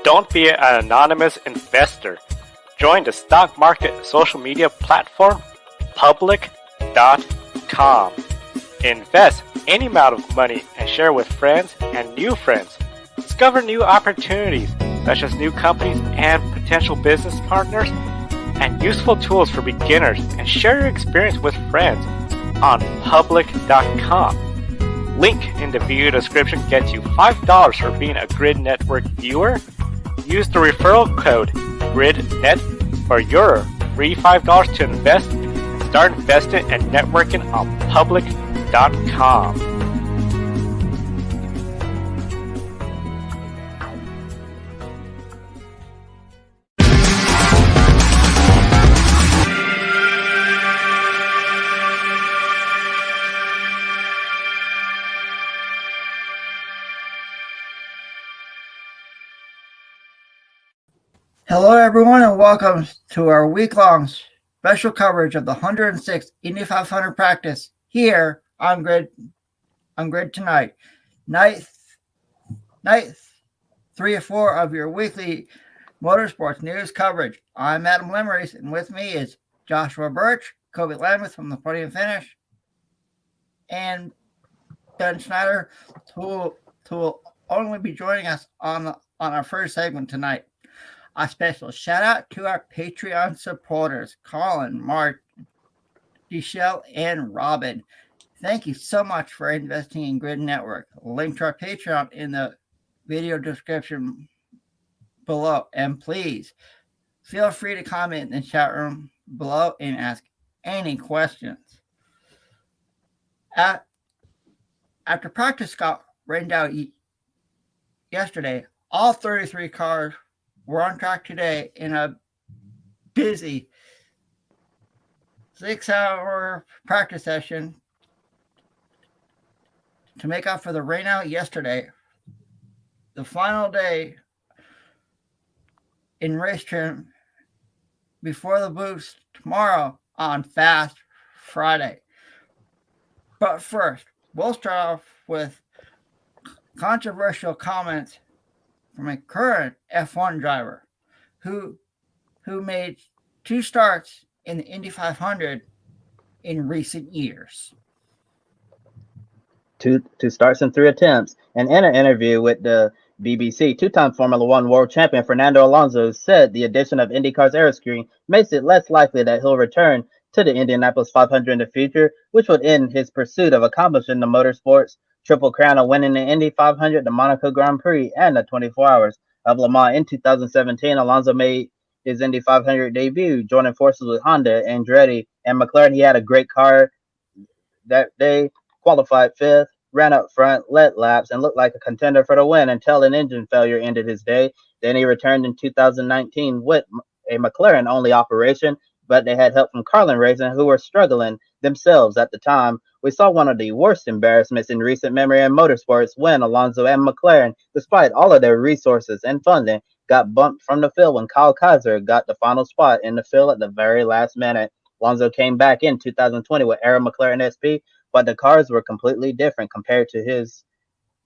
Don't be an anonymous investor. Join the stock market social media platform public.com. Invest any amount of money and share with friends and new friends. Discover new opportunities such as new companies and potential business partners and useful tools for beginners, and share your experience with friends on public.com. Link in the video description gets you $5 for being a Grid Network viewer. Use the referral code GRIDnet for your free $5 to invest. Start investing and networking on public.com. Hello, everyone, and welcome to our week-long special coverage of the 106th Indy 500 practice here on Grid tonight. Night 3 or 4 of your weekly motorsports news coverage. I'm Adam Lemeries, and with me is Joshua Birch, Kobe Lameth from the Podium Finish, and Ben Schneider, who will only be joining us on our first segment tonight. A special shout out to our Patreon supporters, Colin, Mark, Michelle, and Robin. Thank you so much for investing in Grid Network. Link to our Patreon in the video description below. And please feel free to comment in the chat room below and ask any questions. After practice got rained out yesterday, all 33 cars we're on track today in a busy 6-hour practice session to make up for the rain out yesterday. The final day in race trim before the boost tomorrow on Fast Friday. But first, we'll start off with controversial comments from a current F1 driver who made 2 starts in the Indy 500 in recent years. Two starts and 3 attempts. And in an interview with the BBC, 2-time Formula One world champion Fernando Alonso said the addition of IndyCar's Aeroscreen makes it less likely that he'll return to the Indianapolis 500 in the future, which would end his pursuit of accomplishing the motorsports Triple Crown of winning the Indy 500, the Monaco Grand Prix, and the 24 Hours of Le Mans. In 2017, Alonso made his Indy 500 debut, joining forces with Honda, Andretti, and McLaren. He had a great car that day, qualified 5th, ran up front, led laps, and looked like a contender for the win until an engine failure ended his day. Then he returned in 2019 with a McLaren-only operation, but they had help from Carlin Racing, who were struggling themselves at the time. We saw one of the worst embarrassments in recent memory in motorsports when Alonso and McLaren, despite all of their resources and funding, got bumped from the field when Kyle Kaiser got the final spot in the field at the very last minute. Alonso came back in 2020 with Era McLaren SP, but the cars were completely different compared to his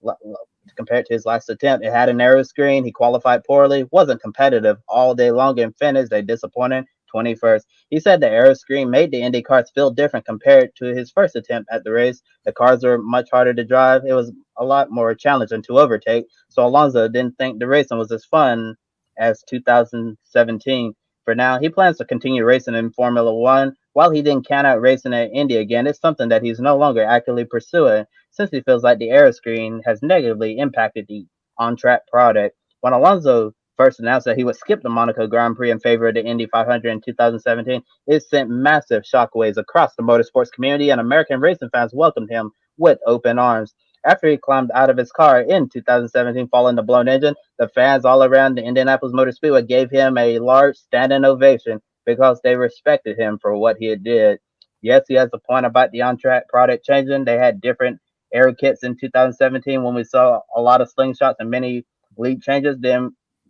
last attempt. It had an Aeroscreen. He qualified poorly, wasn't competitive all day long, and finished a disappointing 21st. He said the Aeroscreen made the Indy cars feel different compared to his first attempt at the race. The cars were much harder to drive. It was a lot more challenging to overtake. So Alonso didn't think the racing was as fun as 2017. For now, he plans to continue racing in Formula One. While he didn't count out racing at Indy again, it's something that he's no longer actively pursuing since he feels like the Aeroscreen has negatively impacted the on-track product. When Alonso first announced that he would skip the Monaco Grand Prix in favor of the Indy 500 in 2017, it sent massive shockwaves across the motorsports community, and American racing fans welcomed him with open arms. After he climbed out of his car in 2017 following the blown engine, the fans all around the Indianapolis Motor Speedway gave him a large standing ovation because they respected him for what he did. Yes, he has a point about the on-track product changing. They had different aero kits in 2017 when we saw a lot of slingshots and many lead changes.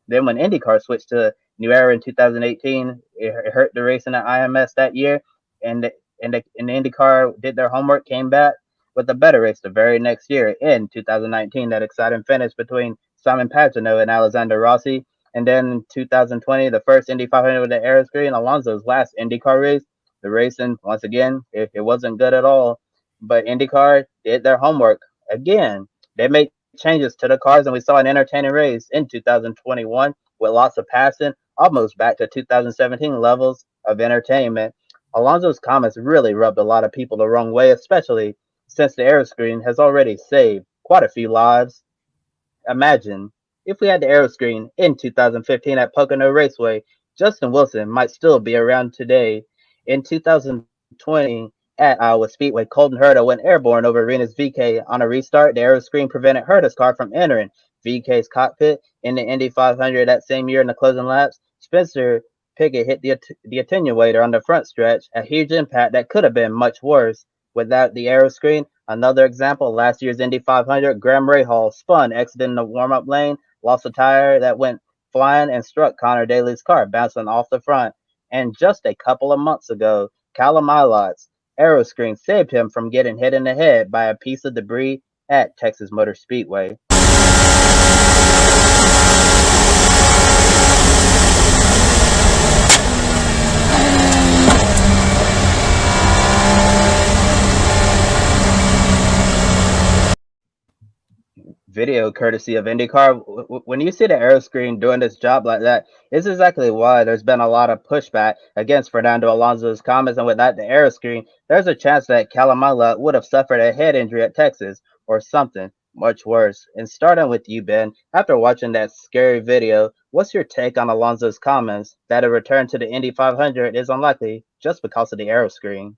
Then when IndyCar switched to new era in 2018, it hurt the racing at IMS that year. And the IndyCar did their homework, came back with a better race the very next year in 2019. That exciting finish between Simon Pagenaud and Alexander Rossi. And then in 2020, the first Indy 500 with the Aeroscreen, Alonso's last IndyCar race. The racing, once again, it wasn't good at all. But IndyCar did their homework again. They made changes to the cars, and we saw an entertaining race in 2021 with lots of passing, almost back to 2017 levels of entertainment. Alonso's comments really rubbed a lot of people the wrong way, especially since the Aeroscreen has already saved quite a few lives. Imagine if we had the Aeroscreen in 2015 at Pocono Raceway, Justin Wilson might still be around today. In 2020 at Iowa Speedway, Colton Herta went airborne over Arena's VK on a restart. The Aeroscreen prevented Herta's car from entering VK's cockpit in the Indy 500 that same year in the closing laps. Spencer Pigot hit the attenuator on the front stretch, a huge impact that could have been much worse without the Aeroscreen. Another example, last year's Indy 500, Graham Rahal spun exiting the warm-up lane, lost a tire that went flying and struck Connor Daly's car, bouncing off the front. And just a couple of months ago, Callum Ilot's Aeroscreen saved him from getting hit in the head by a piece of debris at Texas Motor Speedway. Video courtesy of IndyCar. When you see the Aeroscreen doing this job like that, it's exactly why there's been a lot of pushback against Fernando Alonso's comments. And without the Aeroscreen, there's a chance that Callum Ilott would have suffered a head injury at Texas or something much worse. And starting with you, Ben, after watching that scary video, what's your take on Alonso's comments that a return to the Indy 500 is unlikely just because of the Aeroscreen?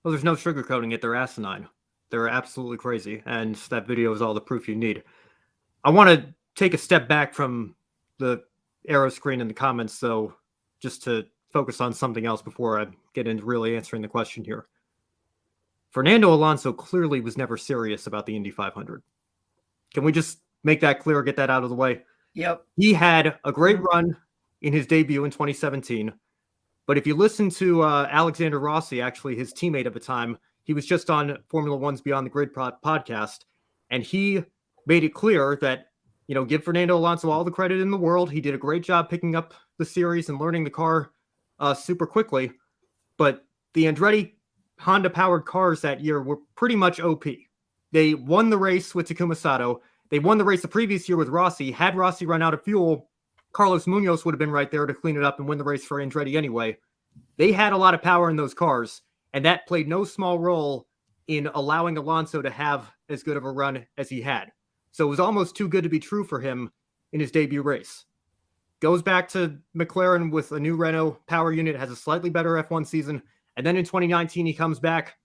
Well, there's no sugarcoating it. They're asinine. They're absolutely crazy, and that video is all the proof you need. I want to take a step back from the Aeroscreen in the comments, though, just to focus on something else before I get into really answering the question here. Fernando Alonso clearly was never serious about the Indy 500. Can we just make that clear, get that out of the way? Yep. He had a great run in his debut in 2017, but if you listen to Alexander Rossi, actually his teammate at the time, he was just on Formula One's Beyond the Grid podcast, and he made it clear that, give Fernando Alonso all the credit in the world. He did a great job picking up the series and learning the car super quickly, but the Andretti Honda-powered cars that year were pretty much OP. They won the race with Takuma Sato. They won the race the previous year with Rossi. Had Rossi run out of fuel, Carlos Munoz would have been right there to clean it up and win the race for Andretti anyway. They had a lot of power in those cars, and that played no small role in allowing Alonso to have as good of a run as he had. So it was almost too good to be true for him in his debut race. Goes back to McLaren with a new Renault power unit, has a slightly better F1 season. And then in 2019, he comes back.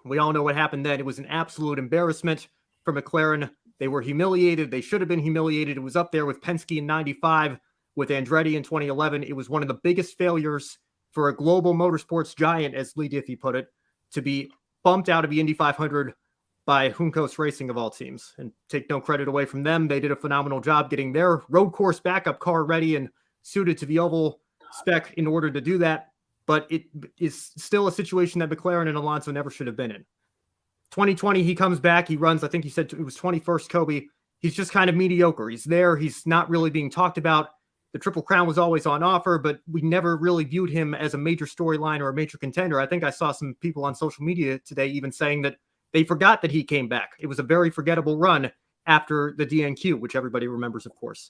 We all know what happened then. It was an absolute embarrassment for McLaren. They were humiliated. They should have been humiliated. It was up there with Penske in 95, with Andretti in 2011. It was one of the biggest failures for a global motorsports giant, as Lee Diffie put it, to be bumped out of the Indy 500 by Juncos Racing of all teams. And take no credit away from them. They did a phenomenal job getting their road course backup car ready and suited to the oval spec in order to do that. But it is still a situation that McLaren and Alonso never should have been in. 2020, he comes back. He runs, I think he said it was 21st Kobe. He's just kind of mediocre. He's there. He's not really being talked about. The Triple Crown was always on offer, but we never really viewed him as a major storyline or a major contender. I think I saw some people on social media today even saying that they forgot that he came back. It was a very forgettable run after the DNQ, which everybody remembers, of course.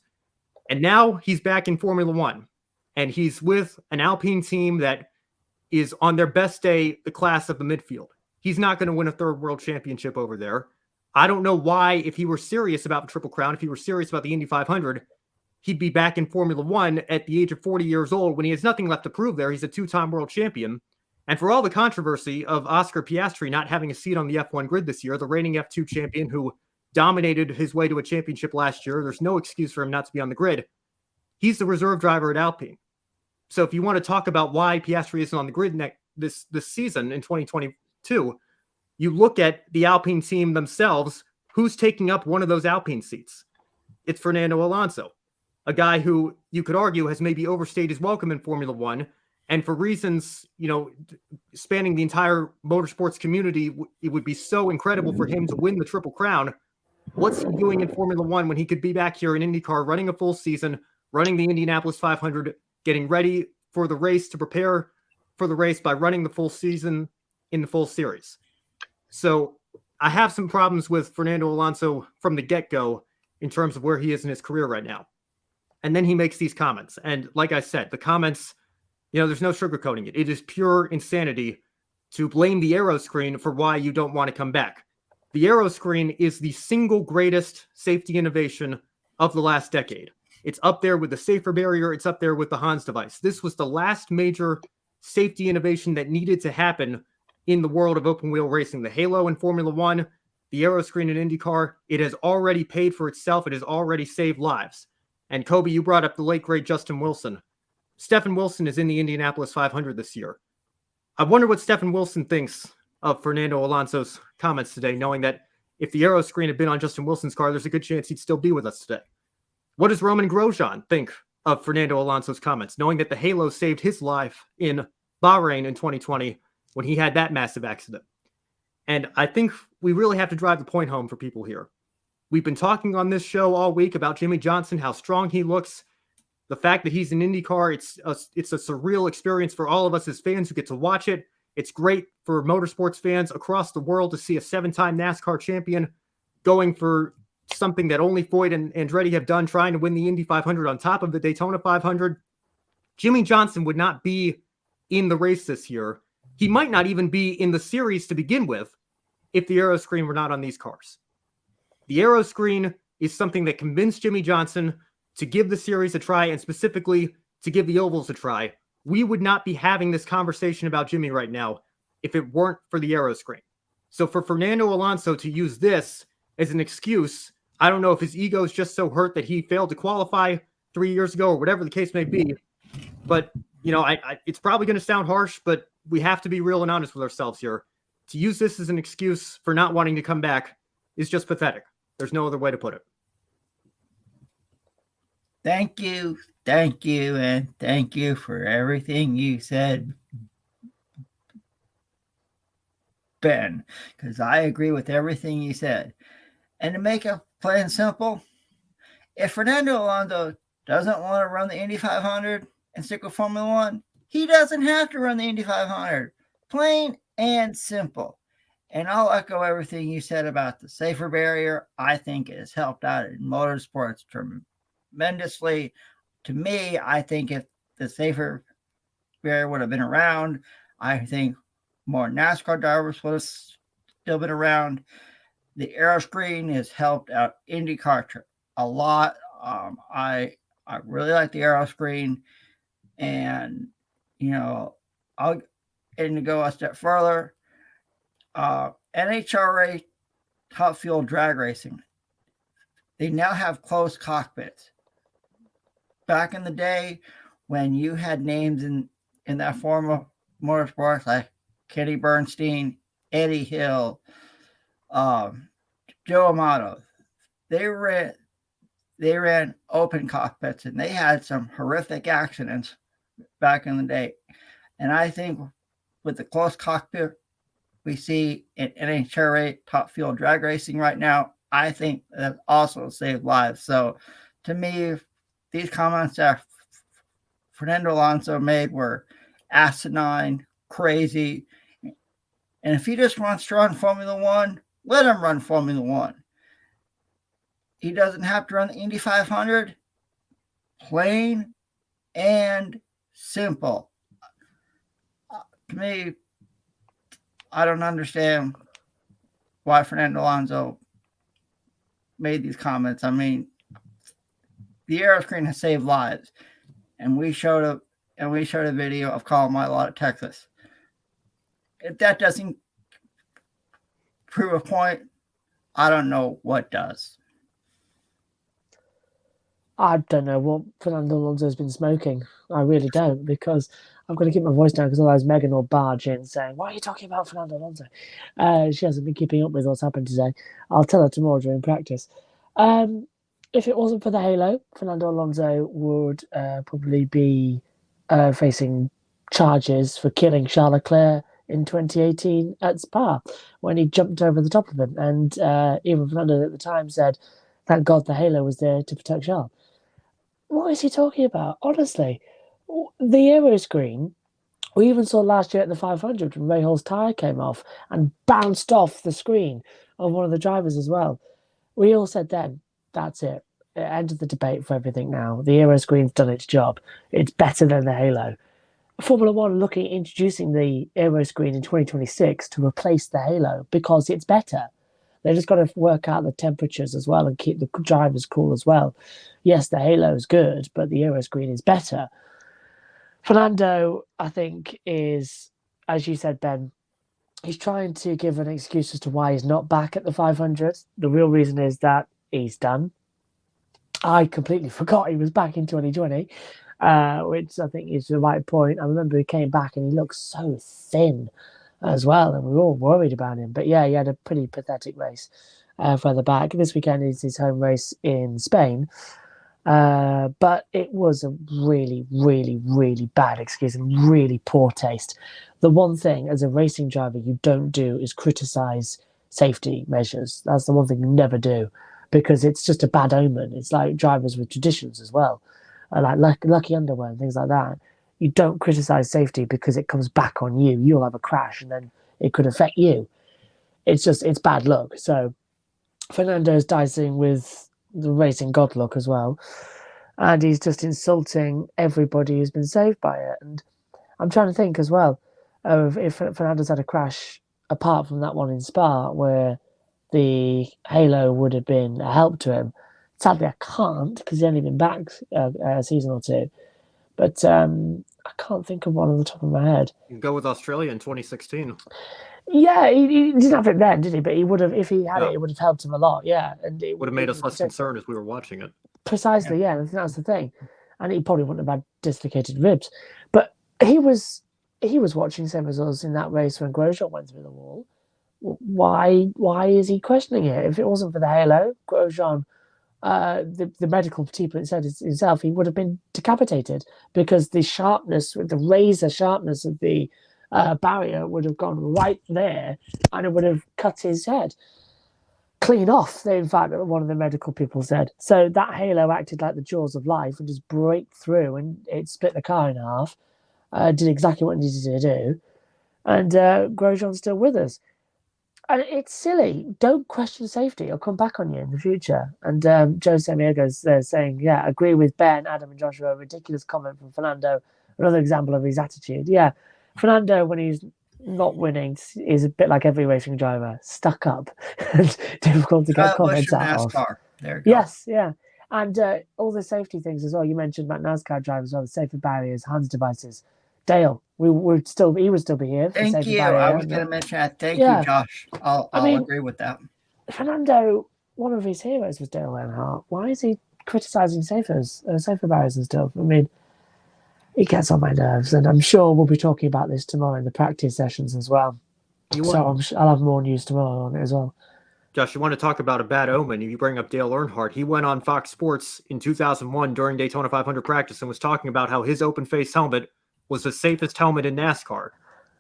And now he's back in Formula One, and he's with an Alpine team that is on their best day, the class of the midfield. He's not going to win a third world championship over there. I don't know why, if he were serious about the Triple Crown, if he were serious about the Indy 500, he'd be back in Formula One at the age of 40 years old when he has nothing left to prove there. He's a two-time world champion. And for all the controversy of Oscar Piastri not having a seat on the F1 grid this year, the reigning F2 champion who dominated his way to a championship last year, there's no excuse for him not to be on the grid. He's the reserve driver at Alpine. So if you want to talk about why Piastri isn't on the grid this season in 2022, you look at the Alpine team themselves, who's taking up one of those Alpine seats? It's Fernando Alonso, a guy who you could argue has maybe overstayed his welcome in Formula One. And for reasons, spanning the entire motorsports community, it would be so incredible for him to win the Triple Crown. What's he doing in Formula One when he could be back here in IndyCar running a full season, running the Indianapolis 500, getting ready for the race to prepare for the race by running the full season in the full series? So I have some problems with Fernando Alonso from the get-go in terms of where he is in his career right now. And then he makes these comments. And like I said, the comments, there's no sugarcoating it. It is pure insanity to blame the Aeroscreen for why you don't want to come back. The Aeroscreen is the single greatest safety innovation of the last decade. It's up there with the safer barrier. It's up there with the Hans device. This was the last major safety innovation that needed to happen in the world of open wheel racing. The Halo in Formula One, the Aeroscreen in IndyCar, it has already paid for itself. It has already saved lives. And Kobe, you brought up the late, great Justin Wilson. Stephen Wilson is in the Indianapolis 500 this year. I wonder what Stephen Wilson thinks of Fernando Alonso's comments today, knowing that if the Aeroscreen had been on Justin Wilson's car, there's a good chance he'd still be with us today. What does Roman Grosjean think of Fernando Alonso's comments, knowing that the Halo saved his life in Bahrain in 2020 when he had that massive accident? And I think we really have to drive the point home for people here. We've been talking on this show all week about Jimmy Johnson, how strong he looks, the fact that he's in IndyCar. It's a surreal experience for all of us as fans who get to watch it. It's great for motorsports fans across the world to see a 7-time NASCAR champion going for something that only Foyt and Andretti have done, trying to win the Indy 500 on top of the Daytona 500. Jimmy Johnson would not be in the race this year. He might not even be in the series to begin with if the Aeroscreen were not on these cars. The Aeroscreen is something that convinced Jimmy Johnson to give the series a try, and specifically to give the ovals a try. We would not be having this conversation about Jimmy right now if it weren't for the Aeroscreen. So for Fernando Alonso to use this as an excuse, I don't know if his ego is just so hurt that he failed to qualify 3 years ago or whatever the case may be. But, it's probably going to sound harsh, but we have to be real and honest with ourselves here. To use this as an excuse for not wanting to come back is just pathetic. There's no other way to put it. Thank you, and thank you for everything you said, Ben, because I agree with everything you said. And to make it plain and simple, if Fernando Alonso doesn't want to run the Indy 500 and stick with Formula One, he doesn't have to run the Indy 500. Plain and simple. And I'll echo everything you said about the safer barrier. I think it has helped out in motorsports tremendously. To me, I think if the safer barrier would have been around, I think more NASCAR drivers would have still been around. The Aeroscreen has helped out IndyCar a lot. I really like the Aeroscreen, and I'll to go a step further. NHRA Top Fuel Drag Racing, they now have closed cockpits. Back in the day, when you had names in that form of motorsports like Kenny Bernstein, Eddie Hill, Joe Amato, they ran open cockpits, and they had some horrific accidents back in the day. And I think with the closed cockpit we see in NHRA Top Fuel Drag Racing right now, I think that also saved lives. So to me, these comments that Fernando Alonso made were asinine, crazy. And if he just wants to run Formula One, let him run Formula One. He doesn't have to run the Indy 500. Plain and simple. To me, I don't understand why Fernando Alonso made these comments. I mean, the Aeroscreen has saved lives, and we showed a video of Colorado out of Texas. If that doesn't prove a point, I don't know what does. I don't know what Fernando Alonso's been smoking. I really don't, because I'm going to keep my voice down because otherwise Megan will barge in saying, "Why are you talking about Fernando Alonso?" She hasn't been keeping up with what's happened today. I'll tell her tomorrow during practice. If it wasn't for the halo, Fernando Alonso would probably be facing charges for killing Charles Leclerc in 2018 at Spa when he jumped over the top of him. And even Fernando at the time said, thank God the halo was there to protect Charles. What is he talking about? Honestly, the Aeroscreen, we even saw last year at the 500 when Ray Hall's tyre came off and bounced off the screen of one of the drivers as well. We all said then, that's it. It ended the debate for everything now. The Aeroscreen's done its job. It's better than the Halo. Formula One looking at introducing the Aeroscreen in 2026 to replace the Halo because it's better. They just got to work out the temperatures as well and keep the drivers cool as well. Yes, the Halo is good, but the Aeroscreen is better. Fernando, I think, is, as you said, Ben, he's trying to give an excuse as to why he's not back at the 500. The real reason is that he's done. I completely forgot he was back in 2020, which I think is the right point. I remember he came back and he looked so thin as well, and we were all worried about him. But yeah, he had a pretty pathetic race further back. This weekend is his home race in Spain. But it was a really, really, really bad excuse and really poor taste. The one thing as a racing driver you don't do is criticize safety measures. That's the one thing you never do, because it's just a bad omen. It's like drivers with traditions as well, like lucky underwear and things like that. You don't criticize safety because it comes back on you. You'll have a crash and then it could affect you. It's bad luck. So Fernando's dicing with the racing god luck as well, and he's just insulting everybody who's been saved by it. And I'm trying to think as well of if Fernando's had a crash apart from that one in Spa where the Halo would have been a help to him. Sadly, I can't because he's only been back a season or two. But I can't think of one on the top of my head. You can go with Australia in 2016. Yeah, he didn't have it then, did he? But he would have, if he had it would have helped him a lot. Yeah, and it would have made us less concerned as we were watching it. Precisely, yeah. I think that's the thing, and he probably wouldn't have had dislocated ribs. But he was watching same as us in that race when Grosjean went through the wall. Why is he questioning it? If it wasn't for the Halo, Grosjean, the medical people said himself, he would have been decapitated because the sharpness, the razor sharpness of the barrier would have gone right there and it would have cut his head clean off. In fact, one of the medical people said. So that Halo acted like the jaws of life and just break through, and it split the car in half, did exactly what it needed to do, and Grosjean's still with us. And it's silly. Don't question safety. It'll come back on you in the future. And Joe Samiego's there saying, yeah, agree with Ben, Adam and Joshua. Ridiculous comment from Fernando. Another example of his attitude. Yeah, Fernando, when he's not winning, is a bit like every racing driver, stuck up and difficult to get comments out of. There you go. Yes, yeah. And all the safety things as well. You mentioned about NASCAR drivers, well, the safer barriers, hands devices. Dale, he would still be here. Thank you. I was going to mention that. Thank you, Josh. I'll agree with that. Fernando, one of his heroes was Dale Earnhardt. Why is he criticizing safer barriers and stuff? I mean, he gets on my nerves, and I'm sure we'll be talking about this tomorrow in the practice sessions as well. I'll have more news tomorrow on it as well. Josh, you want to talk about a bad omen? You bring up Dale Earnhardt. He went on Fox Sports in 2001 during Daytona 500 practice and was talking about how his open face helmet was the safest helmet in NASCAR.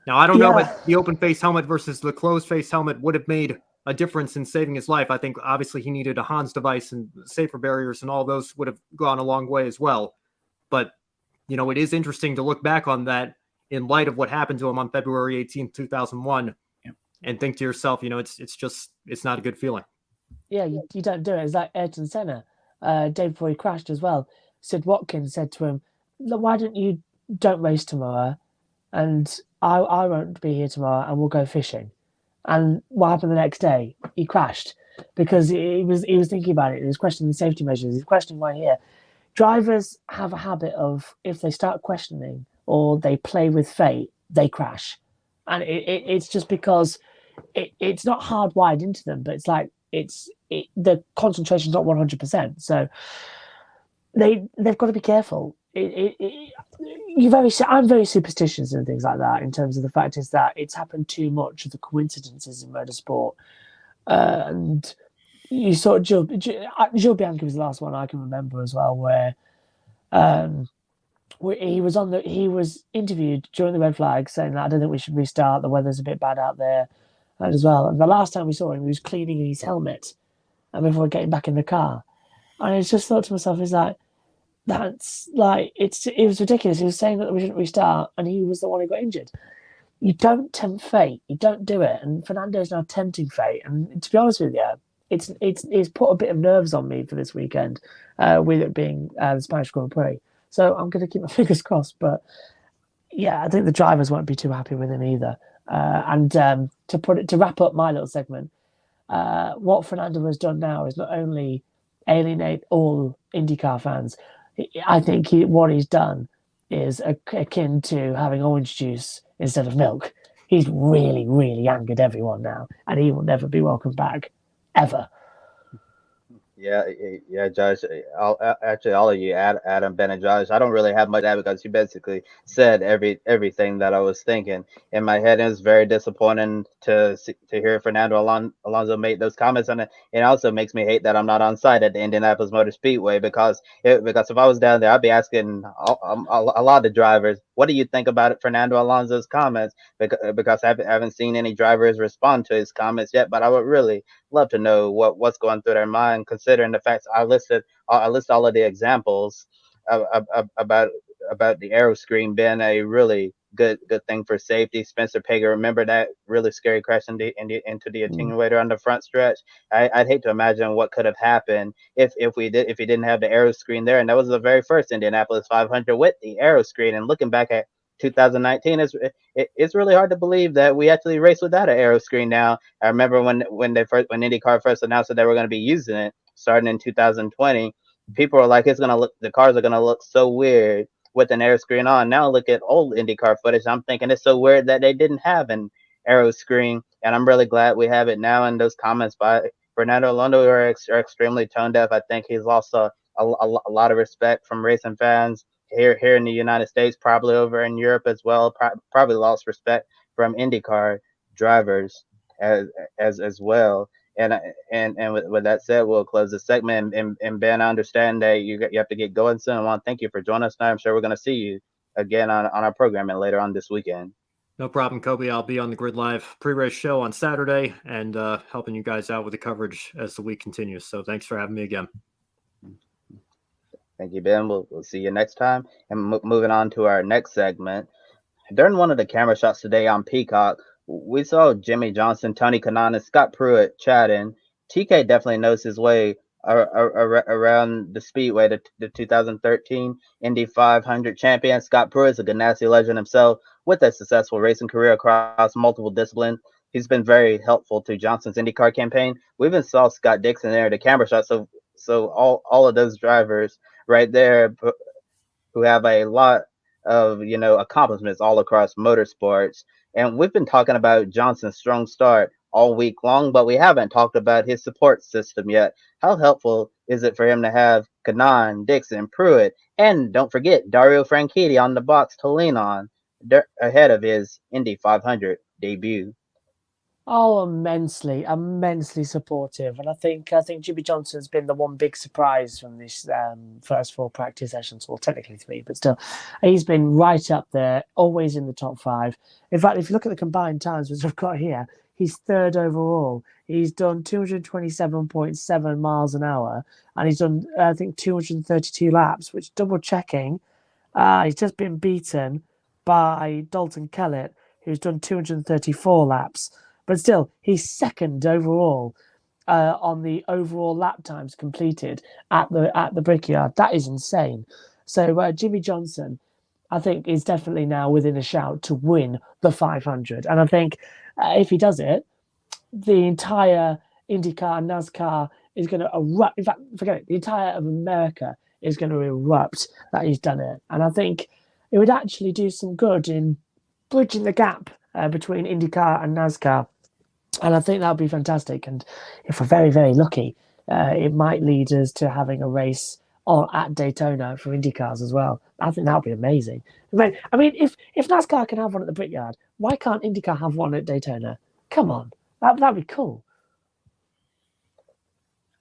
Now, I don't know if the open face helmet versus the closed face helmet would have made a difference in saving his life. I think obviously he needed a Hans device and safer barriers, and all those would have gone a long way as well. But, you know, it is interesting to look back on that in light of what happened to him on February 18th, 2001, and think to yourself, you know, it's not a good feeling. Yeah, you don't do it. It's like Ayrton Senna, day before he crashed as well. Sid Watkins said to him, why don't race tomorrow, and I won't be here tomorrow, and we'll go fishing. And what happened the next day? He crashed because he was thinking about it. He was questioning the safety measures. He was questioning why here. Drivers have a habit of, if they start questioning or they play with fate, they crash, and it's just because it's not hardwired into them, but it's like the concentration's not 100%. So they've got to be careful. I'm very superstitious and things like that in terms of the fact is that it's happened too much of the coincidences in motorsport. And you saw Gil Bianchi was the last one I can remember as well, where he was interviewed during the red flag saying that I don't think we should restart. The weather's a bit bad out there, as well. And the last time we saw him, he was cleaning his helmet, and before getting back in the car. And I just thought to myself, that's like it was ridiculous. He was saying that we shouldn't restart, and he was the one who got injured. You don't tempt fate. You don't do it. And Fernando's now tempting fate. And to be honest with you, it's put a bit of nerves on me for this weekend, with it being the Spanish Grand Prix. So I'm going to keep my fingers crossed. But yeah, I think the drivers won't be too happy with him either. And to wrap up my little segment, what Fernando has done now is not only alienate all IndyCar fans. I think what he's done is akin to having orange juice instead of milk. He's really, really angered everyone now, and he will never be welcome back, ever. Yeah, Josh. Actually, all of you, Adam, Ben, and Josh. I don't really have much to add because you basically said everything that I was thinking in my head. It was very disappointing to hear Fernando Alonso make those comments, and it also makes me hate that I'm not on site at the Indianapolis Motor Speedway because if I was down there, I'd be asking a lot of the drivers, what do you think about Fernando Alonso's comments? Because I haven't seen any drivers respond to his comments yet, but I would really love to know what's going through their mind, considering the fact I list all of the examples about the Aeroscreen being a really good thing for safety. Spencer Pager, remember that really scary crash into the attenuator on the front stretch? I'd hate to imagine what could have happened if he didn't have the Aeroscreen there, and that was the very first Indianapolis 500 with the Aeroscreen. And looking back at 2019, it's really hard to believe that we actually race without an Aeroscreen now. I remember when IndyCar first announced that they were going to be using it starting in 2020. People were like, the cars are going to look so weird with an Aeroscreen on. Now look at old IndyCar footage. I'm thinking it's so weird that they didn't have an Aeroscreen, and I'm really glad we have it now. And those comments by Fernando Alonso are extremely tone deaf. I think he's lost a lot of respect from racing fans here in the United States, probably over in Europe as well. Probably lost respect from IndyCar drivers as well. And with that said, we'll close the segment. And Ben, I understand that you have to get going soon. I want to thank you for joining us tonight. I'm sure we're going to see you again on our programming later on this weekend. No problem, Kobe. I'll be on the Grid Live pre-race show on Saturday and helping you guys out with the coverage as the week continues. So thanks for having me again. Thank you, Ben. We'll see you next time. And moving on to our next segment. During one of the camera shots today on Peacock, we saw Jimmy Johnson, Tony Kanaan, and Scott Pruitt chatting. TK definitely knows his way around the Speedway. The 2013 Indy 500 champion, Scott Pruitt, is a Ganassi legend himself with a successful racing career across multiple disciplines. He's been very helpful to Johnson's IndyCar campaign. We even saw Scott Dixon there at the camera shot. So all of those drivers right there who have a lot of accomplishments all across motorsports. And we've been talking about Johnson's strong start all week long, but we haven't talked about his support system yet. How helpful is it for him to have Kanaan, Dixon, Pruitt, and don't forget Dario Franchitti on the box to lean on ahead of his Indy 500 debut? Oh, immensely supportive, and I think Jimmy Johnson's been the one big surprise from this first 4 practice sessions. Well, technically 3, but still, he's been right up there, always in the top 5. In fact, if you look at the combined times which I've got here, he's 3rd overall. He's done 227.7 miles an hour, and he's done 232 laps. Which, double checking, he's just been beaten by Dalton Kellett, who's done 234 laps. But still, he's 2nd overall on the overall lap times completed at the Brickyard. That is insane. So Jimmy Johnson, I think, is definitely now within a shout to win the 500. And I think if he does it, the entire IndyCar and NASCAR is going to erupt. In fact, forget it. The entire of America is going to erupt that he's done it. And I think it would actually do some good in bridging the gap between IndyCar and NASCAR. And I think that would be fantastic. And if we're very, very lucky, it might lead us to having a race at Daytona for IndyCars as well. I think that would be amazing. I mean, if NASCAR can have one at the Brickyard, why can't IndyCar have one at Daytona? Come on, that'd be cool.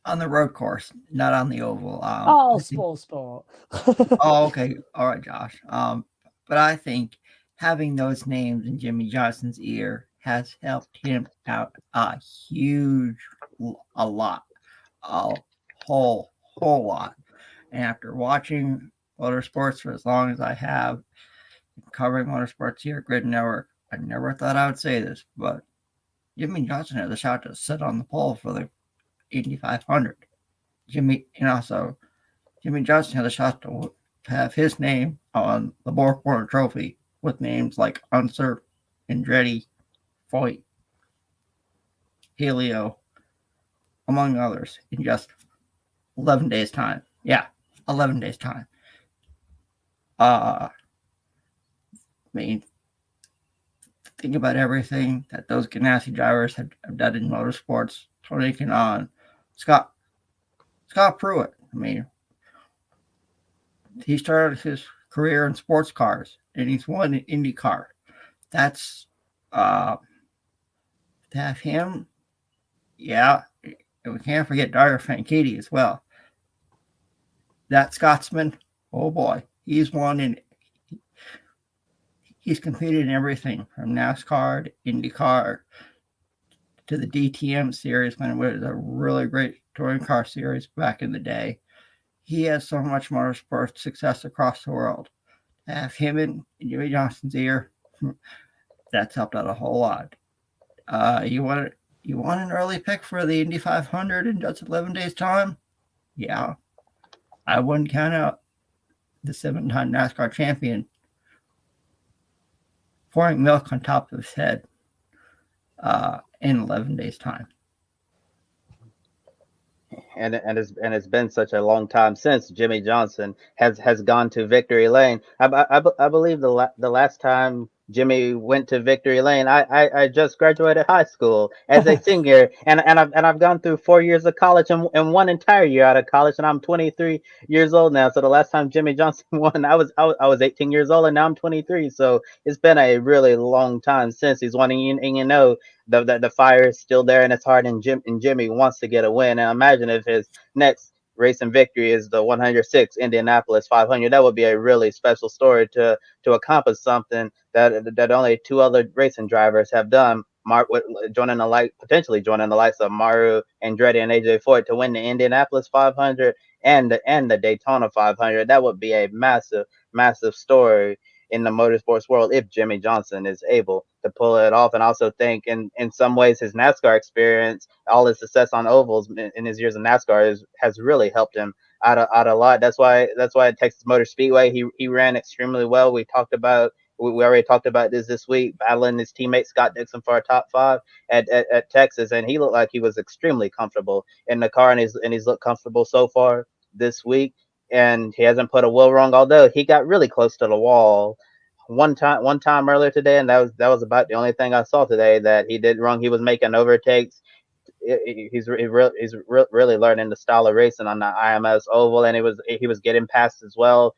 On the road course, not on the oval. Oh, sport. Oh, okay. All right, Josh. But I think having those names in Jimmy Johnson's ear has helped him out a lot, a whole lot. And after watching motorsports for as long as I have, covering motorsports here at Grid Network, I never thought I would say this, but Jimmy Johnson has a shot to sit on the pole for the Indy 500. Jimmy Johnson has a shot to have his name on the BorgWarner Trophy with names like Unser, Andretti, Foyt, Helio, among others, in just 11 days' time. Yeah, 11 days' time. I mean, think about everything that those Ganassi drivers have done in motorsports. Tony Kanaan, Scott Pruitt. I mean, he started his career in sports cars, and he's won an IndyCar. That's to have him. Yeah, and we can't forget Dario Franchitti as well. That Scotsman, oh boy, he's competed in everything from NASCAR to IndyCar to the DTM series when it was a really great touring car series back in the day. He has so much motorsport success across the world. To have him in Jimmy Johnson's ear, that's helped out a whole lot. You want an early pick for the Indy 500 in just 11 days' time? Yeah. I wouldn't count out the 7-time NASCAR champion pouring milk on top of his head in 11 days' time. And it's been such a long time since Jimmy Johnson has gone to victory lane. I believe the last time Jimmy went to victory lane, I just graduated high school as a senior, and I've gone through 4 years of college and 1 entire year out of college, and I'm 23 years old now. So the last time Jimmy Johnson won, I was 18 years old, and now I'm 23. So it's been a really long time since he's won, and you know the fire is still there in his heart, and Jimmy wants to get a win. And imagine if his next racing victory is the 106 Indianapolis 500. That would be a really special story to accomplish something that only two other racing drivers have done. Potentially joining the likes of Mario Andretti and AJ Foyt to win the Indianapolis 500 and the Daytona 500. That would be a massive story in the motorsports world if Jimmy Johnson is able to pull it off. And also think in some ways his NASCAR experience, all his success on ovals in his years in NASCAR has really helped him out a lot. That's why at Texas Motor Speedway he ran extremely well. We already talked about this week, battling his teammate Scott Dixon for a top 5 at Texas, and he looked like he was extremely comfortable in the car, and he's looked comfortable so far this week. And he hasn't put a wheel wrong, although he got really close to the wall one time earlier today, and that was about the only thing I saw today that he did wrong. He was making overtakes. He's really learning the style of racing on the IMS oval, and he was getting past as well,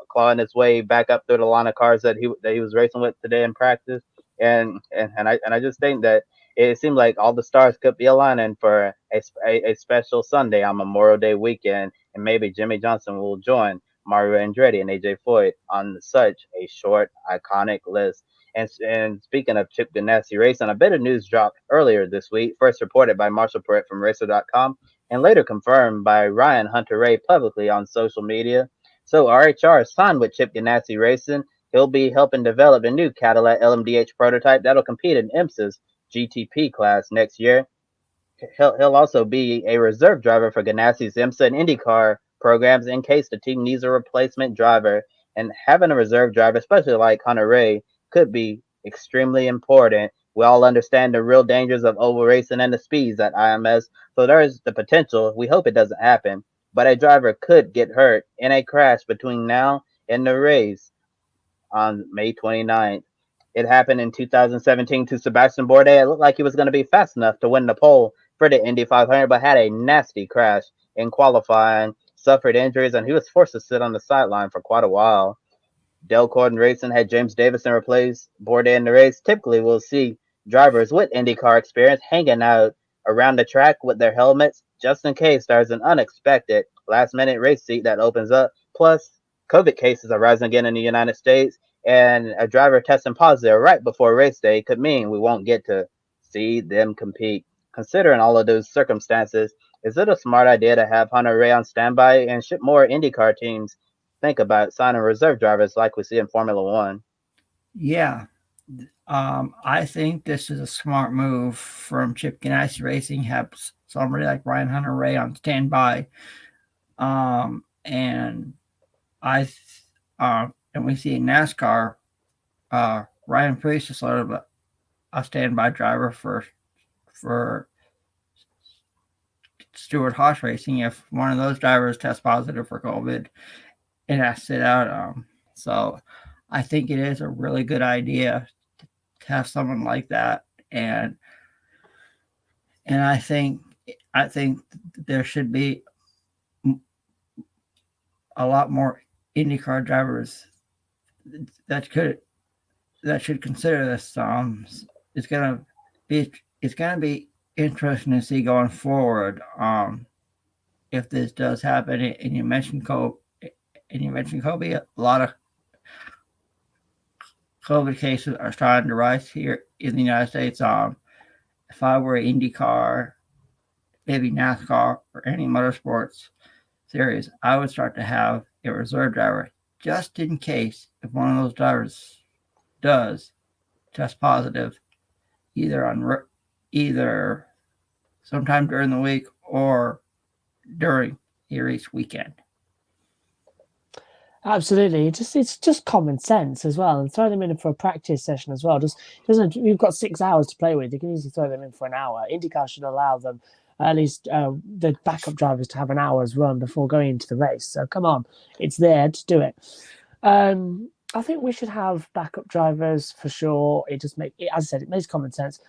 clawing his way back up through the line of cars that he was racing with today in practice. And I just think that it seemed like all the stars could be aligning for a special Sunday on Memorial Day weekend, and maybe Jimmy Johnson will join Mario Andretti and AJ Foyt on such a short, iconic list. And speaking of Chip Ganassi racing, a bit of news dropped earlier this week, first reported by Marshall Perret from Racer.com, and later confirmed by Ryan Hunter-Reay publicly on social media. So RHR signed with Chip Ganassi Racing. He'll be helping develop a new Cadillac LMDH prototype that'll compete in IMSA's GTP class next year. He'll also be a reserve driver for Ganassi's IMSA and IndyCar programs in case the team needs a replacement driver. And having a reserve driver, especially like Hunter-Reay, could be extremely important. We all understand the real dangers of oval racing and the speeds at IMS, so there is the potential. We hope it doesn't happen, but a driver could get hurt in a crash between now and the race on May 29th. It happened in 2017 to Sebastian Bourdais. It looked like he was going to be fast enough to win the pole for the Indy 500, but had a nasty crash in qualifying, suffered injuries, and he was forced to sit on the sideline for quite a while. Dale Corden Racing had James Davison replace Bourdais in the race. Typically, we'll see drivers with IndyCar experience hanging out around the track with their helmets just in case there's an unexpected last-minute race seat that opens up. Plus, COVID cases are rising again in the United States, and a driver testing positive right before race day could mean we won't get to see them compete. Considering all of those circumstances, is it a smart idea to have Hunter Ray on standby, and should more IndyCar teams think about signing reserve drivers like we see in Formula One? Yeah. I think this is a smart move from Chip Ganassi Racing. Have somebody like Ryan Hunter-Reay on standby, and and we see in NASCAR, Ryan Preece is sort of a standby driver for Stewart Haas Racing if one of those drivers tests positive for COVID and has to sit out. So I think it is a really good idea to have someone like that, and I think there should be a lot more IndyCar drivers that should consider this. It's gonna be interesting to see going forward. If this does happen, and you mentioned Kobe, a lot of COVID cases are starting to rise here in the United States. If I were IndyCar, maybe NASCAR, or any motorsports series, I would start to have a reserve driver just in case if one of those drivers does test positive, either sometime during the week or during a race weekend. Absolutely, it's just common sense as well, and throw them in for a practice session as well. You've got 6 hours to play with. You can easily throw them in for an hour. IndyCar should allow them at least the backup drivers to have an hour's run before going into the race. So come on, it's there to do it. I think we should have backup drivers for sure. As I said, it makes common sense.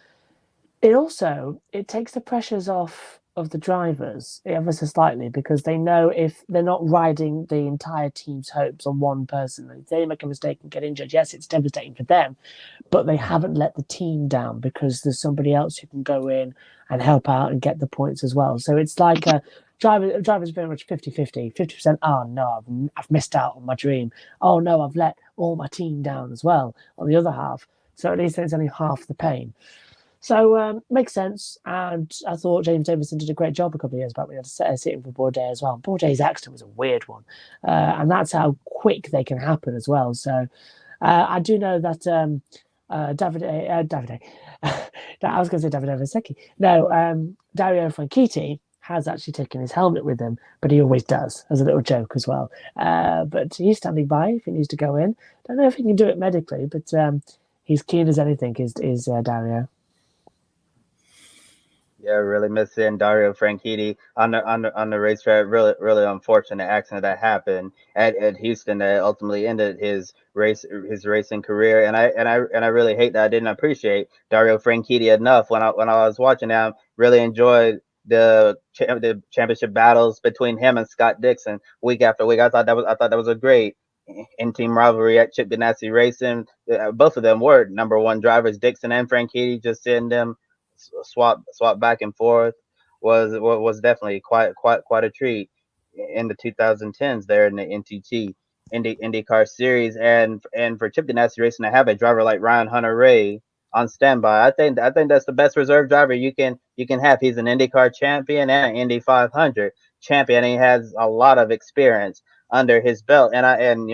It takes the pressures off of the drivers ever so slightly, because they know if they're not riding the entire team's hopes on one person. If they make a mistake and get injured, yes, it's devastating for them, but they haven't let the team down because there's somebody else who can go in and help out and get the points as well. So it's like a driver's very much 50-50. 50%, oh no, I've missed out on my dream. Oh no, I've let all my team down as well on the other half. So at least it's only half the pain. So makes sense, and I thought James Davison did a great job a couple of years back. We had a sit-in for Bourdais as well. Bourdais' accident was a weird one, and that's how quick they can happen as well. So I do know that Davide, I was going to say Davide Vasecchi. No, Dario Franchitti has actually taken his helmet with him, but he always does as a little joke as well. But he's standing by if he needs to go in. Don't know if he can do it medically, but he's keen as anything. Is Dario. Yeah, really missing Dario Franchitti on the racetrack. Really unfortunate accident that happened at Houston that ultimately ended his racing career. And I really hate that I didn't appreciate Dario Franchitti enough when I was watching him. Really enjoyed the championship battles between him and Scott Dixon week after week. I thought that was a great in-team rivalry at Chip Ganassi Racing. Both of them were number one drivers, Dixon and Franchitti. Just seeing them swap back and forth was definitely quite a treat in the 2010s there in the IndyCar series, and for Chip Ganassi Racing to have a driver like Ryan Hunter-Reay on standby, I think that's the best reserve driver you can have. He's an IndyCar champion and an Indy 500 champion. He has a lot of experience under his belt, and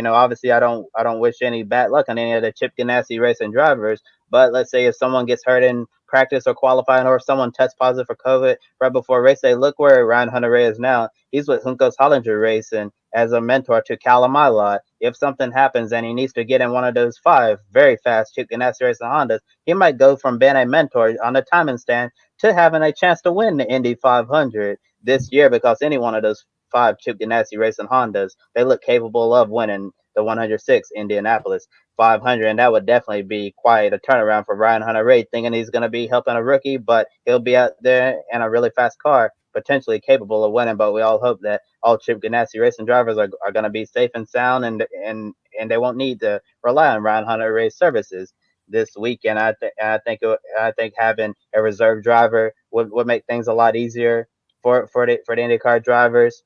obviously I don't wish any bad luck on any of the Chip Ganassi Racing drivers. But let's say if someone gets hurt in practice or qualifying, or if someone tests positive for COVID right before race day, look where Ryan Hunter-Reay is now. He's with Juncos Hollinger Racing as a mentor to Callum Ilott. If something happens and he needs to get in one of those 5 very fast Chip Ganassi Racing Hondas, he might go from being a mentor on the timing stand to having a chance to win the Indy 500 this year, because any one of those 5 Chip Ganassi Racing Hondas, they look capable of winning the 106 Indianapolis 500, and that would definitely be quite a turnaround for Ryan Hunter-Reay, thinking he's going to be helping a rookie, but he'll be out there in a really fast car, potentially capable of winning. But we all hope that all Chip Ganassi Racing drivers are going to be safe and sound, and they won't need to rely on Ryan Hunter-Reay's services this weekend. I think having a reserve driver would make things a lot easier for the IndyCar drivers.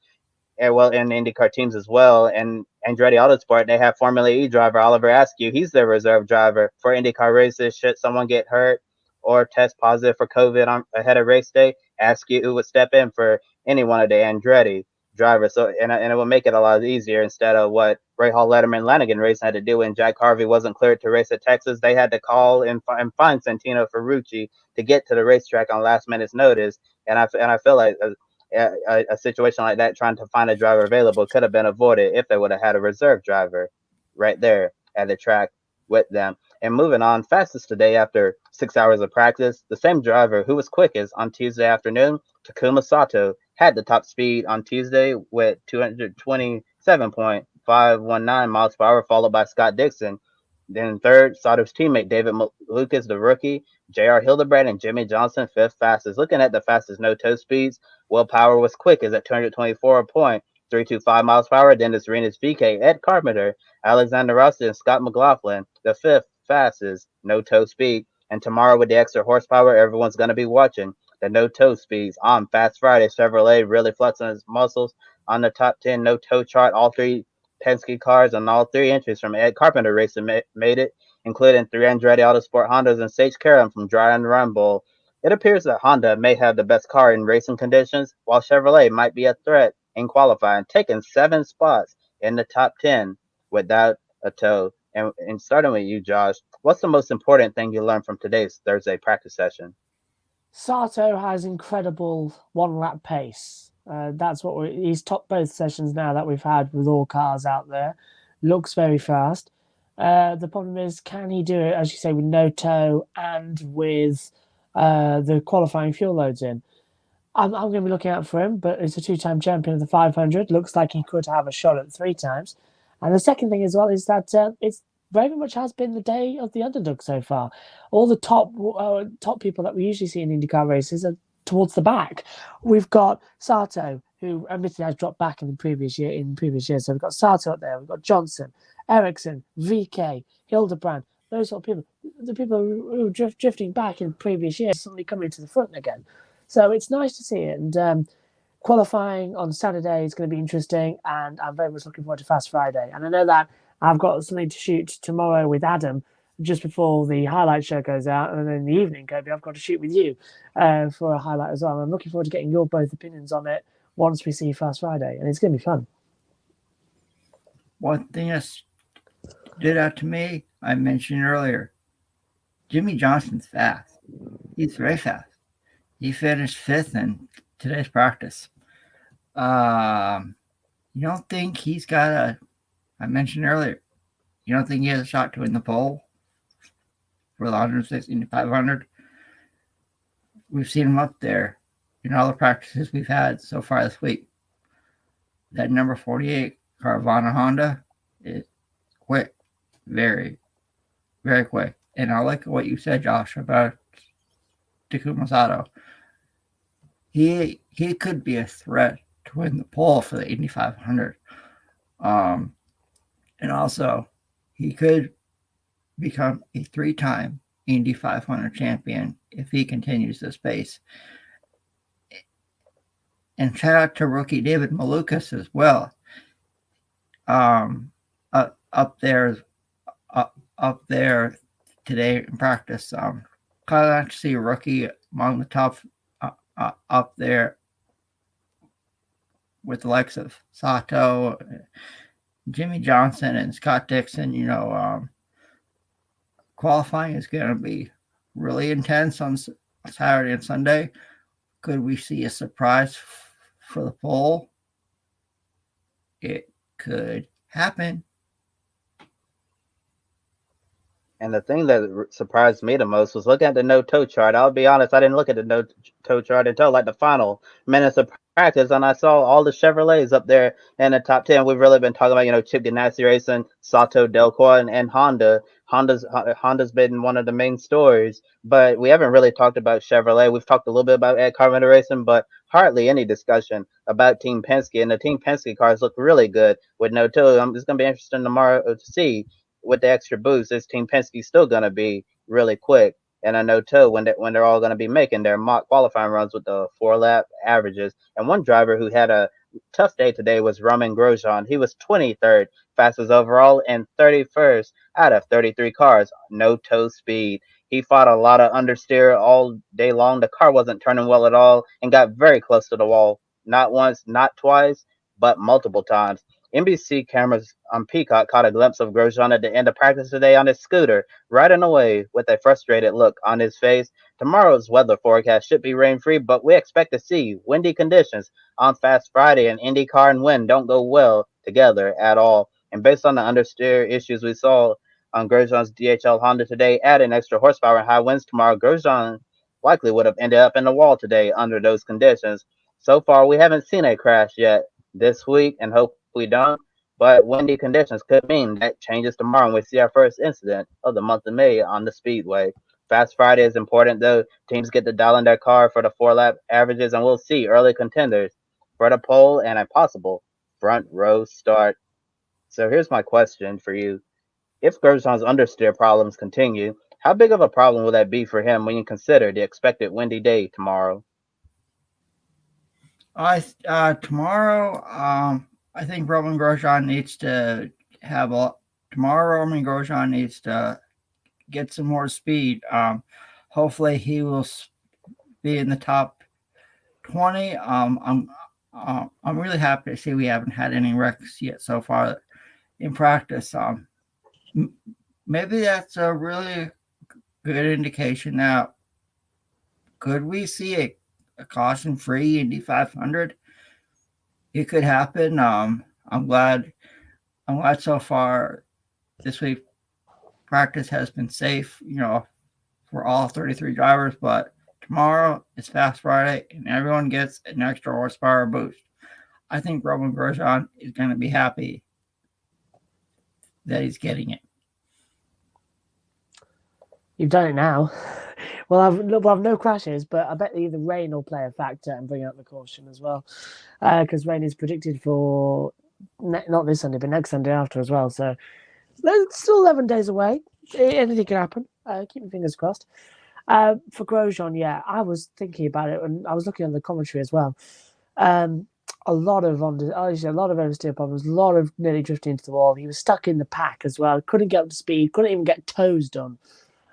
And well, and IndyCar teams as well. And Andretti Autosport, they have Formula E driver Oliver Askew. He's their reserve driver for IndyCar races. Should someone get hurt or test positive for COVID ahead of race day, Askew would step in for any one of the Andretti drivers. So and it will make it a lot easier instead of what Ray Hall, Letterman, Lanigan racing had to do when Jack Harvey wasn't cleared to race at Texas. They had to call and find Santino Ferrucci to get to the racetrack on last minute's notice. And I feel like a situation like that, trying to find a driver available, could have been avoided if they would have had a reserve driver right there at the track with them. And moving on, fastest today after 6 hours of practice, the same driver who was quickest on Tuesday afternoon, Takuma Sato, had the top speed on Tuesday with 227.519 miles per hour, followed by Scott Dixon. Then third, Sato's teammate David Lucas, the rookie, J.R. Hildebrand, and Jimmy Johnson, fifth fastest. Looking at the fastest no-toe speeds, Will Power was quickest at 224.325 miles per hour. Dennis Renus, VK, Ed Carpenter, Alexander Rossi, and Scott McLaughlin, the fifth fastest no-toe speed. And tomorrow with the extra horsepower, everyone's going to be watching the no-toe speeds on Fast Friday. Chevrolet really flexing its muscles on the top 10 no-toe chart. All three Penske cars and all three entries from Ed Carpenter Racing made it, including 3 Andretti Autosport Hondas and Sage Karam from Dry and Rumble. It appears that Honda may have the best car in racing conditions, while Chevrolet might be a threat in qualifying, taking 7 spots in the top 10 without a toe. And starting with you, Josh, what's the most important thing you learned from today's Thursday practice session? Sato has incredible one-lap pace. That's what he's topped both sessions now that we've had with all cars out there. Looks very fast. The problem is, can he do it, as you say, with no toe and with the qualifying fuel loads in? I'm going to be looking out for him, but it's a 2-time champion of the 500. Looks like he could have a shot at 3 times. And the second thing as well is that it's very much has been the day of the underdog so far. All the top people that we usually see in IndyCar races are towards the back. We've got Sato, who admittedly has dropped back in previous years. So we've got Sato up there. We've got Johnson, Ericsson, VK, Hildebrand. Those sort of people. The people who were drifting back in previous years suddenly coming to the front again. So it's nice to see it. And qualifying on Saturday is going to be interesting. And I'm very much looking forward to Fast Friday. And I know that I've got something to shoot tomorrow with Adam just before the highlight show goes out. And then in the evening, Kobe, I've got to shoot with you for a highlight as well. I'm looking forward to getting your both opinions on it once we see Fast Friday. And it's going to be fun. One thing that stood out to me, I mentioned earlier, Jimmy Johnson's fast. He's very fast. He finished 5th in today's practice. You don't think he's got I mentioned earlier, you don't think he has a shot to win the pole for the 160 to 500? We've seen him up there in all the practices we've had so far this week. That number 48 Carvana Honda is quick. Very, very quick. And I like what you said, Josh, about Takuma Sato. He could be a threat to win the pole for the Indy 500. And also, he could become a 3-time Indy 500 champion if he continues this pace. And shout out to rookie David Malukas as well. Up there today in practice. Glad to see a rookie among the top up there with the likes of Sato, Jimmy Johnson, and Scott Dixon. Qualifying is going to be really intense on Saturday and Sunday. Could we see a surprise for the pole? It could happen. And the thing that surprised me the most was looking at the no-toe chart. I'll be honest, I didn't look at the no-toe chart until like the final minutes of practice, and I saw all the Chevrolets up there in the top 10. We've really been talking about, Chip Ganassi Racing, Sato, Delcourt, and Honda. Honda's been one of the main stories, but we haven't really talked about Chevrolet. We've talked a little bit about Ed Carpenter Racing, but hardly any discussion about Team Penske. And the Team Penske cars look really good with no toe. It's going to be interesting tomorrow to see with the extra boost, this Team Penske still going to be really quick and a no-toe when they're all going to be making their mock qualifying runs with the 4-lap averages. And one driver who had a tough day today was Romain Grosjean. He was 23rd fastest overall and 31st out of 33 cars, no toe speed. He fought a lot of understeer all day long. The car wasn't turning well at all and got very close to the wall. Not once, not twice, but multiple times. NBC cameras on Peacock caught a glimpse of Grosjean at the end of practice today on his scooter, riding away with a frustrated look on his face. Tomorrow's weather forecast should be rain-free, but we expect to see windy conditions on Fast Friday, and IndyCar and wind don't go well together at all. And based on the understeer issues we saw on Grosjean's DHL Honda today, adding extra horsepower and high winds tomorrow, Grosjean likely would have ended up in the wall today under those conditions. So far, we haven't seen a crash yet this week, and hope we don't. But windy conditions could mean that changes tomorrow, and we see our first incident of the month of May on the Speedway. Fast Friday is important, though. Teams get to dial in their car for the 4-lap averages, and we'll see early contenders for the pole and a possible front row start. So here's my question for you. If Grosjean's understeer problems continue, how big of a problem will that be for him when you consider the expected windy day tomorrow? Tomorrow, I think Romain Grosjean needs to Romain Grosjean needs to get some more speed. Hopefully he will be in the top 20. I'm really happy to see we haven't had any wrecks yet so far in practice. Maybe that's a really good indication. Now, could we see a caution-free Indy 500? It could happen. I'm glad so far this week practice has been safe, for all 33 drivers, but tomorrow is Fast Friday and everyone gets an extra horsepower boost. I think Romain Grosjean is going to be happy that he's getting it. You've done it now. We'll have no crashes, but I bet the rain will play a factor and bring out the caution as well, because rain is predicted for not this Sunday, but next Sunday after as well. So it's still 11 days away. Anything can happen. Keep your fingers crossed. For Grosjean, yeah, I was thinking about it, and I was looking at the commentary as well. A lot of oversteer problems, a lot of nearly drifting into the wall. He was stuck in the pack as well. Couldn't get up to speed. Couldn't even get toes done.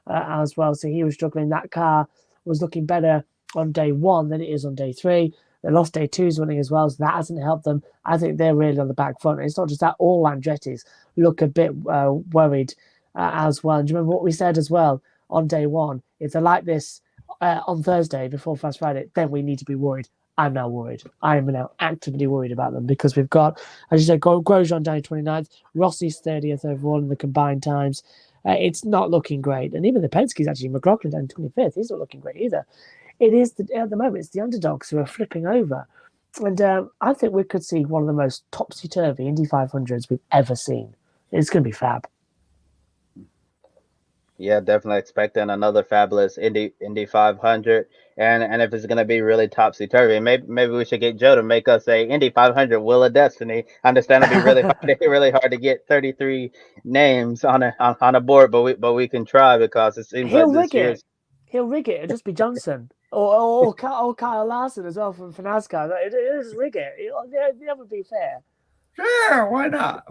As well, so he was struggling. That car was looking better on day 1 than it is on day 3. They lost day 2's running as well, so that hasn't helped them. I think they're really on the back front. It's not just that; all Andretti's look a bit worried as well. And do you remember what we said as well on day 1? If they're like this on Thursday before Fast Friday, then we need to be worried. I'm now worried. I am now actively worried about them because we've got, as you said, Grosjean down 29th, Rossi's 30th overall in the combined times. It's not looking great. And even the Penske's actually, McLaughlin down 25th, he's not looking great either. It is, at the moment, it's the underdogs who are flipping over. And I think we could see one of the most topsy-turvy Indy 500s we've ever seen. It's going to be fab. Yeah, definitely expecting another fabulous Indy 500. And if it's going to be really topsy-turvy, maybe we should get Joe to make us a Indy 500 Wheel of Destiny. I understand it'll be really hard to get 33 names on a board, but we can try because it seems He'll like this year's... He'll rig it. It'll just be Johnson. or Kyle Larson as well from NASCAR. He'll just rig it. That would be fair. Sure, why not?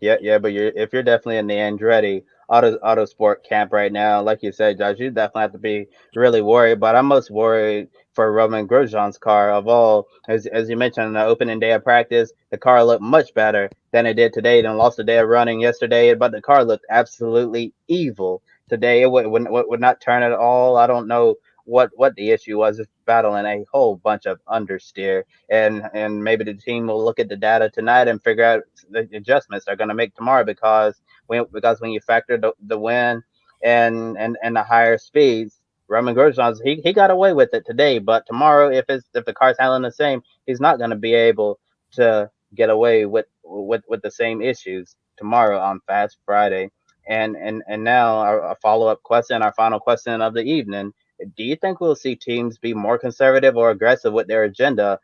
Yeah, but if you're definitely in the Andretti Autosport camp right now, like you said, Josh, you definitely have to be really worried. But I'm most worried for Romain Grosjean's car of all. As you mentioned, on the opening day of practice, the car looked much better than it did today. Then lost a day of running yesterday, but the car looked absolutely evil today. It would not turn at all. I don't know what the issue was. It's battling a whole bunch of understeer, and maybe the team will look at the data tonight and figure out the adjustments they're going to make tomorrow because when you factor the wind and the higher speeds, Romain Grosjean he got away with it today, but tomorrow if the car's handling the same, he's not going to be able to get away with the same issues tomorrow on Fast Friday. And now our follow-up question, our final question of the evening. Do you think we'll see teams be more conservative or aggressive with their agenda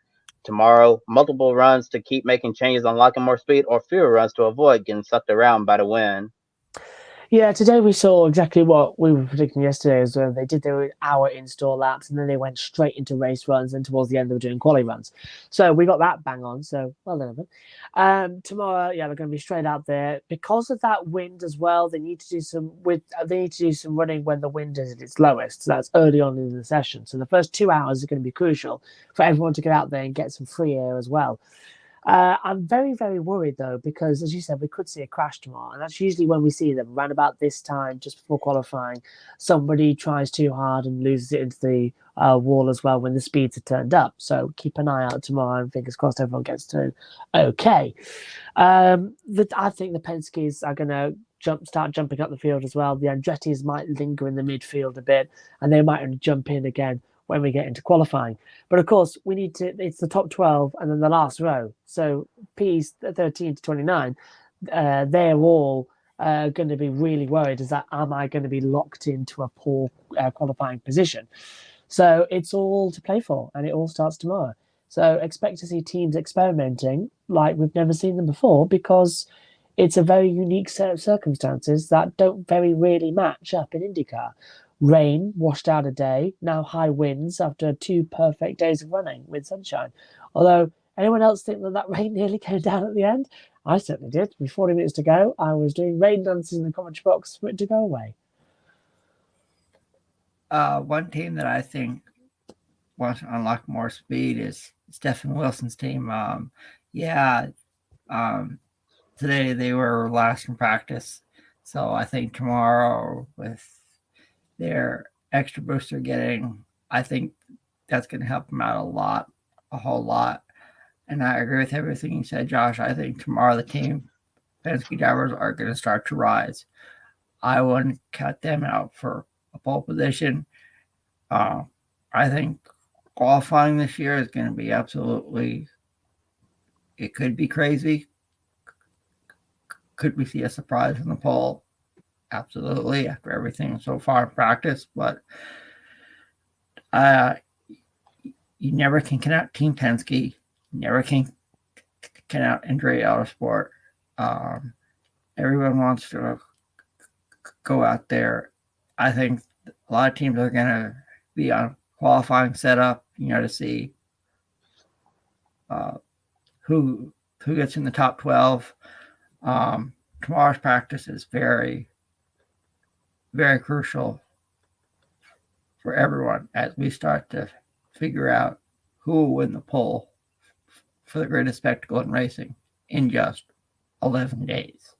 tomorrow? Multiple runs to keep making changes, unlocking more speed, or fewer runs to avoid getting sucked around by the wind? Yeah, today we saw exactly what we were predicting yesterday as well. They did their hour in-store laps and then they went straight into race runs, and towards the end they were doing quali runs. So we got that bang on. So well done, Evan. Tomorrow, yeah, they're going to be straight out there because of that wind as well. They need to do some running when the wind is at its lowest. So that's early on in the session. So the first 2 hours are going to be crucial for everyone to get out there and get some free air as well. I'm very, very worried though, because as you said, we could see a crash tomorrow, and that's usually when we see them around about this time, just before qualifying. Somebody tries too hard and loses it into the wall as well when the speeds are turned up. So keep an eye out tomorrow, and fingers crossed everyone gets through. Okay, I think the Penske's are going to start jumping up the field as well. The Andretti's might linger in the midfield a bit, and they might only jump in again when we get into qualifying. But of course, we need to, it's the top 12 and then the last row. So P's 13 to 29, they're all going to be really worried. Am I going to be locked into a poor qualifying position? So it's all to play for, and it all starts tomorrow. So expect to see teams experimenting like we've never seen them before, because it's a very unique set of circumstances that don't very really match up in IndyCar. Rain washed out a day, now high winds after 2 perfect days of running with sunshine. Although, anyone else think that rain nearly came down at the end? I certainly did. With 40 minutes to go, I was doing rain dances in the commentary box for it to go away. One team that I think wants to unlock more speed is Stephen Wilson's team. Today they were last in practice, so I think tomorrow with their extra boost they're getting, I think that's going to help them out a whole lot. And I agree with everything you said, Josh. I think tomorrow the team Penske drivers are going to start to rise. I wouldn't cut them out for a pole position. I think qualifying this year is going to be absolutely, it could be crazy. Could we see a surprise in the pole? Absolutely, after everything so far in practice. But you never can count out Team Penske. You never can count out Andretti Autosport. Everyone wants to go out there. I think a lot of teams are going to be on qualifying setup, to see who gets in the top 12. Tomorrow's practice is very, very crucial for everyone as we start to figure out who will win the pole for the greatest spectacle in racing in just 11 days.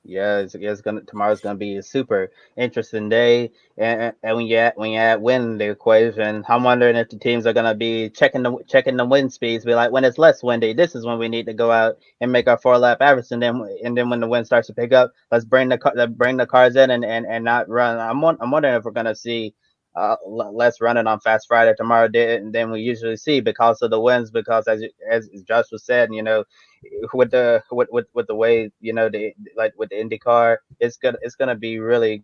Yeah, tomorrow's gonna be a super interesting day, and when you add wind the equation, I'm wondering if the teams are gonna be checking the wind speeds, be like, when it's less windy, this is when we need to go out and make our 4-lap average, and then when the wind starts to pick up, let's bring the cars in and not run. I'm wondering if we're gonna see less running on Fast Friday tomorrow than we usually see because of the winds. Because as Josh was said, with the way with the IndyCar, it's gonna be really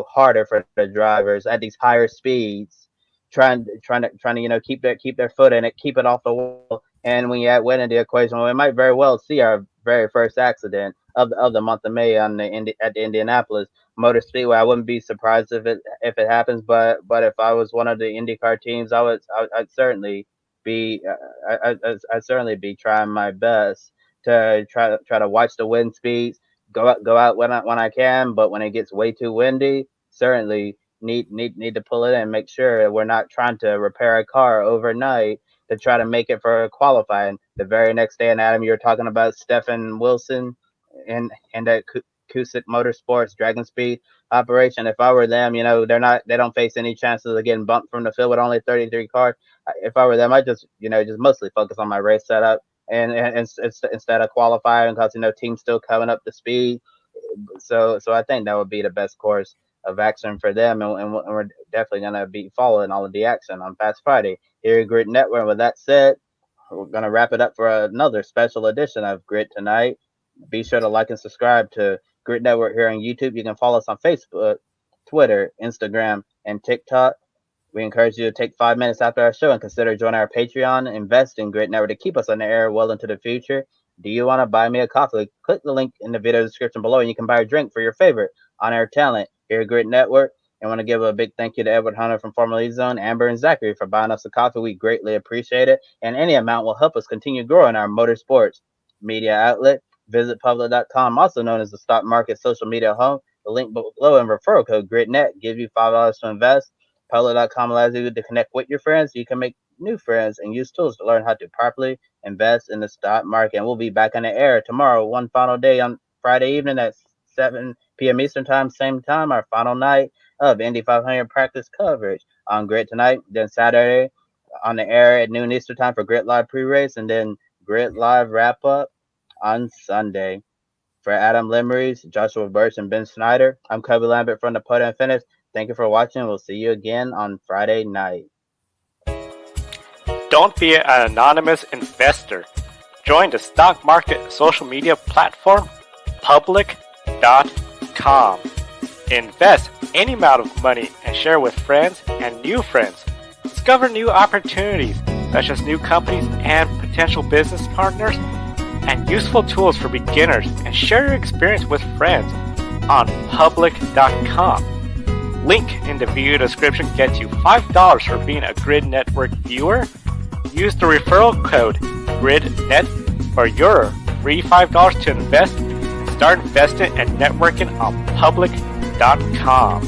harder for the drivers at these higher speeds, trying to keep their foot in it, keep it off the wall. And when you add wind in the equation, we might very well see our very first accident of the month of May at the Indianapolis Motor Speedway. I wouldn't be surprised if it happens, but if I was one of the IndyCar teams, I'd certainly be I'd certainly be trying my best to try to watch the wind speeds, go out when I can, but when it gets way too windy, certainly need to pull it in, make sure we're not trying to repair a car overnight to try to make it for qualifying the very next day. And Adam, you're talking about Stephen Wilson and that Cusick Motorsports Dragon Speed operation. If I were them, they don't face any chances of getting bumped from the field with only 33 cars. If I were them, I just mostly focus on my race setup and instead of qualifying, because teams still coming up to speed. So I think that would be the best course of action for them, and we're definitely gonna be following all of the action on Fast Friday here at GRIDnet. And with that said, we're gonna wrap it up for another special edition of Grid tonight. Be sure to like and subscribe to Grid Network here on YouTube. You can follow us on Facebook, Twitter, Instagram, and TikTok. We encourage you to take 5 minutes after our show and consider joining our Patreon, invest in Grid Network to keep us on the air well into the future. Do you want to buy me a coffee? Click the link in the video description below and you can buy a drink for your favorite on-air talent here at Grid Network. I want to give a big thank you to Edward Hunter from Formula E Zone, Amber, and Zachary for buying us a coffee. We greatly appreciate it, and any amount will help us continue growing our motorsports media outlet. Visit public.com, also known as the stock market social media home. The link below and referral code GRIDnet gives you $5 to invest. Public.com allows you to connect with your friends. You can make new friends and use tools to learn how to properly invest in the stock market. And we'll be back on the air tomorrow, one final day on Friday evening at 7 p.m. Eastern time, same time, our final night of Indy 500 practice coverage on Grid tonight. Then Saturday on the air at noon Eastern time for Grid Live pre-race, and then Grid Live wrap-up on Sunday. For Adam Lemeries, Joshua Birch, and Ben Snyder, I'm Kobe Lambert from the Podium Finish. Thank you for watching. We'll see you again on Friday night. Don't be an anonymous investor. Join the stock market social media platform, public.com. Invest any amount of money and share with friends and new friends. Discover new opportunities, such as new companies and potential business partners, and useful tools for beginners, and share your experience with friends on public.com. Link in the video description gets you $5 for being a Grid Network viewer. Use the referral code GRIDnet for your free $5 to invest. Start investing and networking on public.com.